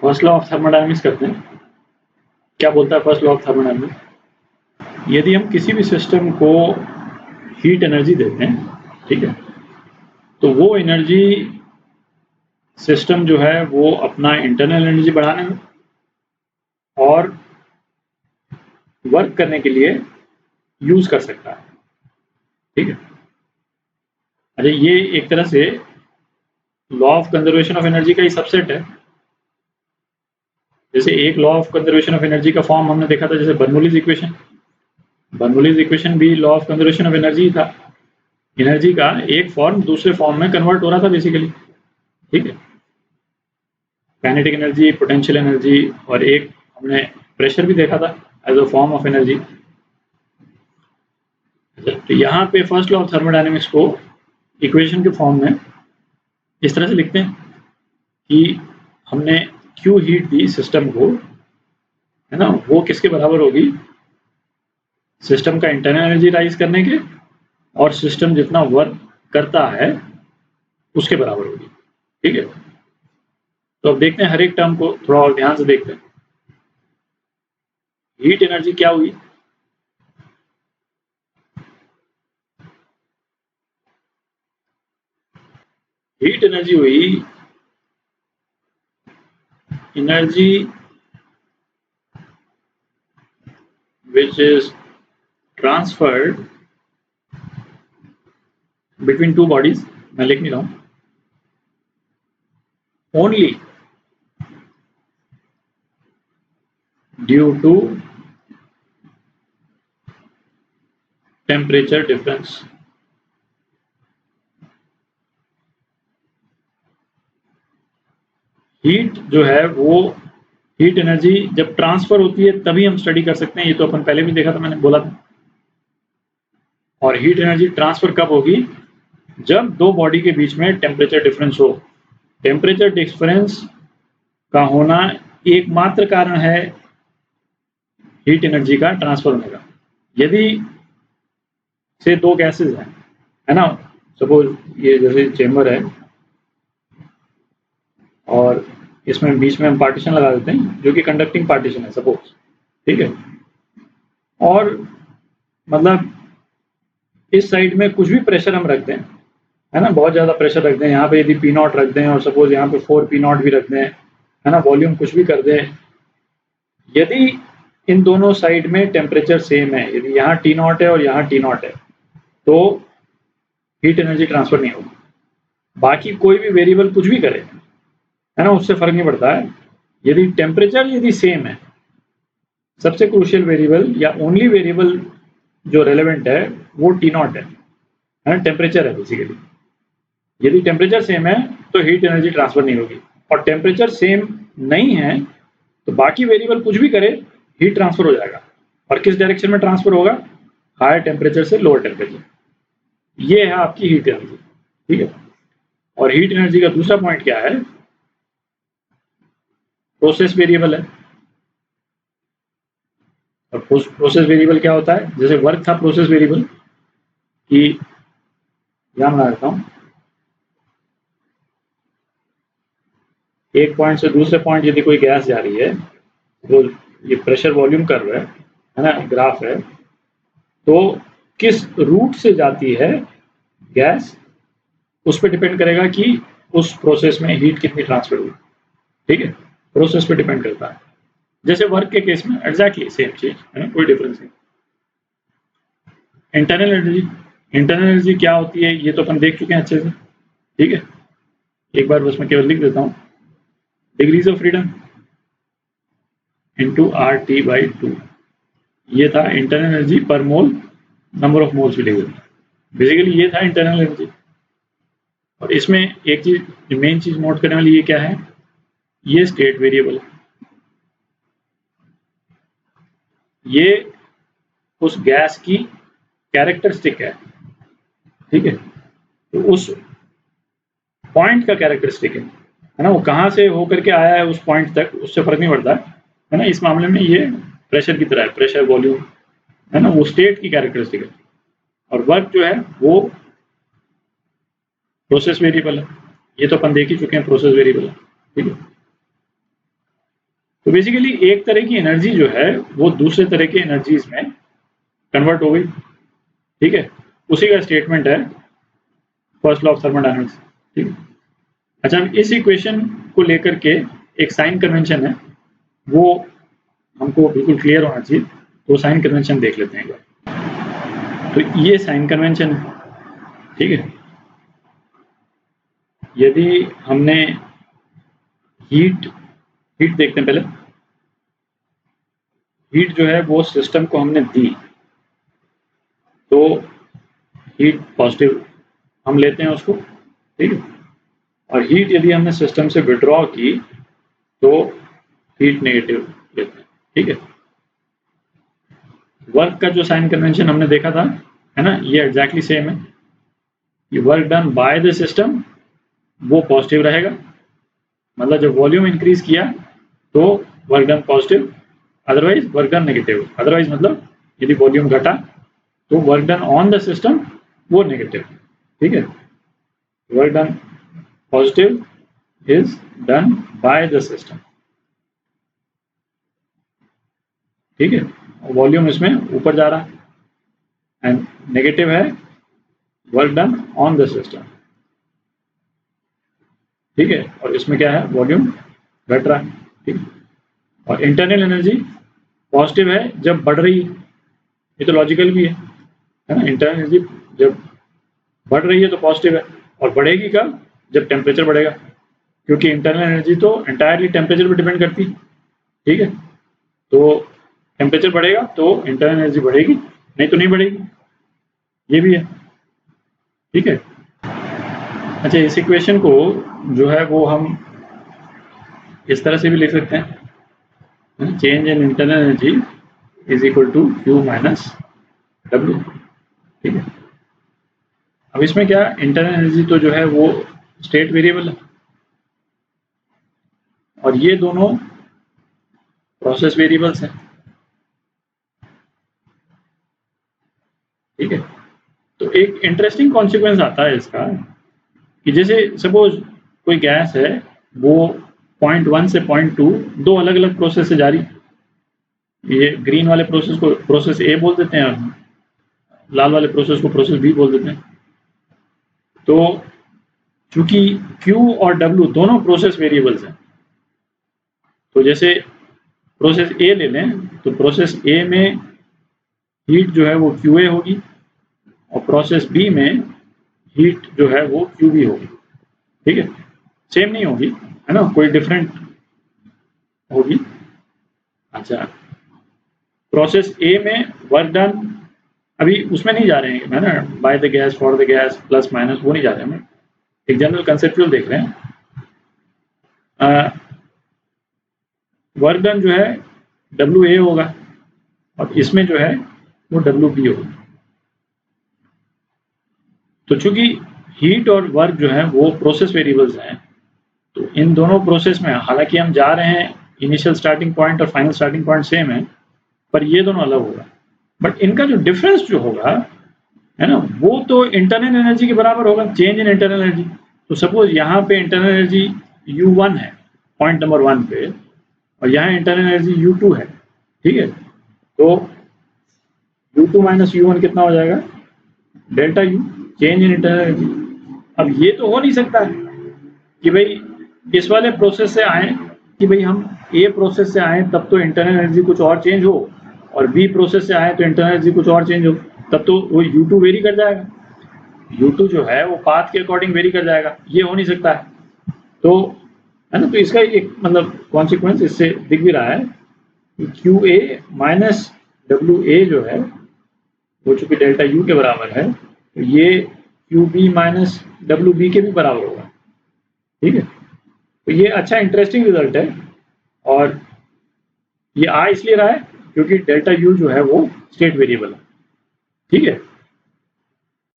First law of thermodynamics करते हैं। क्या बोलता है फर्स्ट लॉ ऑफ थर्मोडायनामिक्स? यदि हम किसी भी सिस्टम को हीट एनर्जी देते हैं, ठीक है, तो वो एनर्जी सिस्टम जो है वो अपना इंटरनल एनर्जी बढ़ाने में और वर्क करने के लिए यूज कर सकता है, ठीक है। अच्छा, ये एक तरह से law of conservation of energy का ही सबसेट है। जैसे एक law of conservation of energy का फॉर्म हमने देखा था, जैसे बर्नौलीज इक्वेशन। बर्नौलीज इक्वेशन भी law of conservation of energy था। एनर्जी का एक फॉर्म दूसरे फॉर्म में कन्वर्ट हो रहा था बेसिकली, ठीक है। काइनेटिक एनर्जी, पोटेंशियल एनर्जी, और एक हमने प्रेशर भी देखा था as a form of energy. तो यहाँ पे फर्स्ट लॉ ऑफ थर्मोडायनेमिक्स को इक्वेशन के फॉर्म में इस तरह से लिखते हैं कि हमने क्यू हीट दी सिस्टम को, है ना, वो किसके बराबर होगी? सिस्टम का इंटरनल एनर्जी राइज करने के, और सिस्टम जितना वर्क करता है उसके बराबर होगी, ठीक है। तो अब देखते हैं हर एक टर्म को थोड़ा और ध्यान से देखते हैं। हीट एनर्जी क्या हुई? हीट एनर्जी हुई energy which is transferred between two bodies, मैं लिख नहीं रहा हूं, only due to temperature difference। Heat जो है वो हीट एनर्जी जब ट्रांसफर होती है तभी हम स्टडी कर सकते हैं, ये तो अपन पहले भी देखा था, मैंने बोला था। और हीट एनर्जी ट्रांसफर कब होगी? जब दो बॉडी के बीच में टेम्परेचर डिफरेंस हो। टेम्परेचर डिफरेंस का होना एकमात्र कारण है हीट एनर्जी का ट्रांसफर होने का। यदि से दो गैसेस हैं, है ना, सपोज ये जैसे चेंबर है और इसमें बीच में हम पार्टीशन लगा देते हैं जो कि कंडक्टिंग पार्टीशन है सपोज, ठीक है। और मतलब इस साइड में कुछ भी प्रेशर हम रख दें, है ना, बहुत ज़्यादा प्रेशर रख दें, यहाँ पे यदि P नॉट रख दें और सपोज यहाँ पे 4 P नॉट भी रख दें, है ना, वॉल्यूम कुछ भी कर दें, यदि इन दोनों साइड में टेम्परेचर सेम है, यदि यहाँ T नॉट है और यहाँ T नॉट है, तो हीट एनर्जी ट्रांसफर नहीं होगी। बाकी कोई भी वेरिएबल कुछ भी करे, है ना, उससे फर्क नहीं पड़ता है। यदि टेम्परेचर यदि सेम है, सबसे क्रूशियल वेरिएबल या ओनली वेरिएबल जो रेलेवेंट है वो T नॉट है ना, टेम्परेचर है बेसिकली। यदि टेम्परेचर सेम है तो हीट एनर्जी ट्रांसफर नहीं होगी, और टेम्परेचर सेम नहीं है तो बाकी वेरिएबल कुछ भी करे हीट ट्रांसफर हो जाएगा। और किस डायरेक्शन में ट्रांसफर होगा? हायर टेम्परेचर से लोअर टेम्परेचर। ये है आपकी हीट एनर्जी, ठीक है। और हीट एनर्जी का दूसरा पॉइंट क्या है? प्रोसेस वेरिएबल है। और प्रोसेस वेरिएबल क्या होता है? जैसे वर्क था प्रोसेस वेरिएबल कि ध्यान बना देता हूँ, एक पॉइंट से दूसरे पॉइंट यदि कोई गैस जा रही है, तो ये प्रेशर वॉल्यूम कर्व है ना, ग्राफ है, तो किस रूट से जाती है गैस उस पर डिपेंड करेगा कि उस प्रोसेस में हीट कितनी ट्रांसफर हुई, ठीक है। प्रोसेस पे डिपेंड करता है। जैसे वर्क के केस में एग्जैक्टली सेम चीज है ना, कोई डिफरेंस नहीं। इंटरनल एनर्जी, इंटरनल एनर्जी क्या होती है ये तो अपन देख चुके हैं अच्छे से, ठीक है। एक बार बस मैं केवल लिख देता हूँ, degrees of freedom into RT/2, ये था इंटरनल एनर्जी पर मोल, नंबर ऑफ मोल्स मिलेगी, बेसिकली ये था इंटरनल एनर्जी। और इसमें एक चीज, मेन चीज नोट करने वाली ये क्या है, ये स्टेट वेरिएबल है, ये उस गैस की कैरेक्टरिस्टिक है, ठीक है। तो उस पॉइंट का कैरेक्टरिस्टिक है ना, वो कहाँ से होकर के आया है उस पॉइंट तक, उससे फर्क नहीं पड़ता है ना। इस मामले में ये प्रेशर की तरह है, प्रेशर वॉल्यूम, है ना, वो स्टेट की कैरेक्टरिस्टिक है। और वर्क जो है वो प्रोसेस वेरिएबल है, ये तो अपन देख ही चुके हैं, प्रोसेस वेरिएबल है, ठीक है। तो बेसिकली एक तरह की एनर्जी जो है वो दूसरे तरह की एनर्जीज में कन्वर्ट हो गई, ठीक है। उसी का स्टेटमेंट है फर्स्ट लॉ ऑफ थर्मोडायनामिक्स, ठीक है। अच्छा, इस इक्वेशन को लेकर के एक साइन कन्वेंशन है, वो हमको बिल्कुल क्लियर होना चाहिए, तो साइन कन्वेंशन देख लेते हैं एक बार। तो ये साइन कन्वेंशन है, ठीक है। यदि हमने हीट देखते हैं पहले। हीट जो है वो सिस्टम को हमने दी, तो हीट पॉजिटिव हम लेते हैं उसको, ठीक है। और हीट यदि हमने सिस्टम से विड्रॉ की तो हीट नेगेटिव लेते हैं, ठीक है। वर्क का जो साइन कन्वेंशन हमने देखा था, है ना, ये एग्जैक्टली सेम है। ये work done by the system वो पॉजिटिव रहेगा, मतलब जब वॉल्यूम इंक्रीज किया तो work done positive, otherwise work done negative. Otherwise मतलब यदि वॉल्यूम घटा तो work done on the system वो नेगेटिव, ठीक है। Work done positive is done by the system, ठीक है। वॉल्यूम इसमें ऊपर जा रहा है, एंड नेगेटिव है work done on the system, ठीक है। और इसमें क्या है, वॉल्यूम घट रहा है, ठीक है। और इंटरनल एनर्जी पॉजिटिव है जब बढ़ रही है, ये तो लॉजिकल भी है ना। इंटरनल एनर्जी जब बढ़ रही है तो पॉजिटिव है, और बढ़ेगी कब, जब टेम्परेचर बढ़ेगा, क्योंकि इंटरनल एनर्जी तो एंटायरली टेम्परेचर पर डिपेंड करती है, ठीक है। तो टेम्परेचर बढ़ेगा तो इंटरनल एनर्जी बढ़ेगी, नहीं तो नहीं बढ़ेगी, ये भी है, ठीक है। अच्छा, इस इक्वेशन को जो है वो हम इस तरह से भी लिख सकते हैं, change in internal energy is equal to Q minus W, ठीक है। अब इसमें क्या, इंटरनल एनर्जी तो जो है वो स्टेट वेरिएबल है, और ये दोनों प्रोसेस वेरिएबल्स हैं, ठीक है। तो एक इंटरेस्टिंग कॉन्सिक्वेंस आता है इसका कि जैसे सपोज कोई गैस है, वो पॉइंट 1 से पॉइंट 2 दो अलग अलग प्रोसेस से जा रही, ये ग्रीन वाले प्रोसेस को प्रोसेस ए बोल देते हैं और लाल वाले प्रोसेस को प्रोसेस बी बोल देते हैं। तो चूंकि Q और W दोनों प्रोसेस वेरिएबल्स हैं, तो जैसे प्रोसेस ए ले लें तो प्रोसेस ए में हीट जो है वो QA होगी, और प्रोसेस बी में हीट जो है वो QB होगी, ठीक है। सेम नहीं होगी, है ना, कोई डिफरेंट होगी। अच्छा, प्रोसेस ए में वर्क डन, अभी उसमें नहीं जा रहे हैं, है ना, by the gas, for the gas, plus minus, वो नहीं जा रहे हैं, एक जनरल कंसेप्चुअल देख रहे हैं। वर्क डन जो है WA होगा, और इसमें जो है वो WB होगा। तो चूंकि हीट और वर्क जो है वो प्रोसेस वेरिएबल्स हैं, तो इन दोनों प्रोसेस में हालांकि हम जा रहे हैं, इनिशियल स्टार्टिंग पॉइंट और फाइनल स्टार्टिंग पॉइंट सेम है, पर ये दोनों अलग होगा। बट इनका जो डिफरेंस जो होगा, है ना, वो तो इंटरनल एनर्जी के बराबर होगा, चेंज इन इंटरनल एनर्जी। तो सपोज यहाँ पे इंटरनल एनर्जी U1 है पॉइंट नंबर 1 पे, और यहाँ इंटरनल एनर्जी U2 है, ठीक है। तो U2 माइनस U1 कितना हो जाएगा, delta U, change in internal energy. अब ये तो हो नहीं सकता है कि भाई इस वाले प्रोसेस से आए, कि भाई हम ए प्रोसेस से आए तब तो इंटरनल एनर्जी कुछ और चेंज हो, और बी प्रोसेस से आए तो इंटरनल एनर्जी कुछ और चेंज हो, तब तो वो U2 वेरी कर जाएगा। U2 जो है वो पाथ के अकॉर्डिंग वेरी कर जाएगा, ये हो नहीं सकता है। तो है ना, तो इसका एक मतलब कॉन्सिक्वेंस इससे दिख भी रहा है कि QA माइनस WA जो है वो चूंकि डेल्टा U के बराबर है, तो ये QB माइनस WB के भी बराबर होगा, ठीक है। तो ये अच्छा इंटरेस्टिंग रिजल्ट है, और ये आ इसलिए रहा है क्योंकि डेल्टा U जो है वो स्टेट वेरिएबल है, ठीक है।